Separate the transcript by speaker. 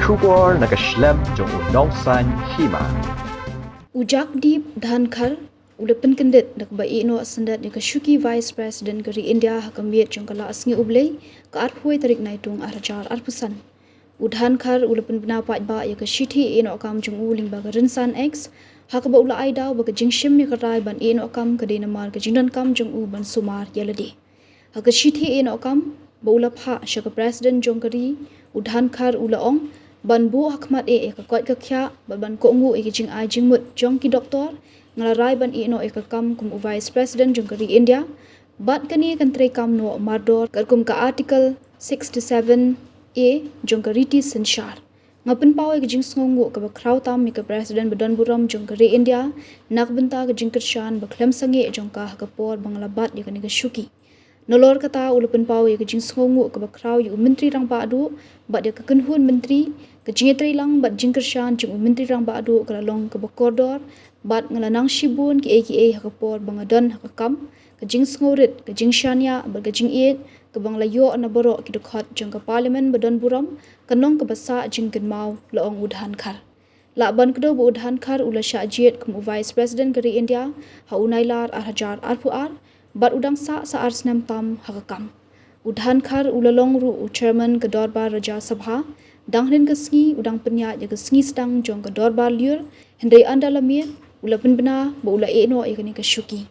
Speaker 1: Shukor nakaslem jong unongsan Hima.
Speaker 2: Ujak di Dhankhar ula Pynkyndit nak ba Iehnoh Syndet ni Shuki Vice President dari India hakamiet jong kala asngi ublei ka arpoi tarik naitung arjar arpusan. Dhankhar ula penpendapat ba ya ke Shithi Iehnoh kam jong uling ba rinsan X hakaba ula aidau ba jingshim ni karai ban Iehnoh kam ke dinamar ke jingdan kam jong ban sumar yaladi. Haka Shithi Iehnoh kam ba ula pha shaka President jong kari Dhankhar ula ong ban bu hakmat ka kot ka kya ban ko ngu jing ai jing mut jong ki doktor ngalarai ban Iehnoh ka kam kum Vice President jong kari India bat kani kan tre kam no mardor kum ka article 67A jong kari ti senshar ngapin pawe jing sngongu ka ba kraw tam mi ka President badan buram jong kari India nak benta ka jing kershan ba klem sange jong ka por bangla bat ni ka Shuki nolor kata ulapan pawe ke jing sngongu ke bakraw yu menteri rang badu bat dia ke kenhun menteri ke jingetri lang bat jing kershan jing menteri rang badu ke lalong ke bakordor bat ngalanang shibun ke aka hakapor bangadan hakam ke jing sngorit ke jing shania bat ke jing iet ke banglayo na boro ki dokhat jong ke parlimen badan buram kanong ke basa jing kenmau laong Dhankhar Laban kedo bu Dhankhar ula syajiet kum Vice President kari India ha unailar hajar arpuar bat udang sa arsnam tam hakakam. Dhankhar ulalong ru chairman ke Dorbar Raja Sabha, dangrin ke sngi udang penyat ya ke sngi sedang jong ke Dorbar liur, hendai anda lamir ula penbena ba ula Iehnoh ke Shuki.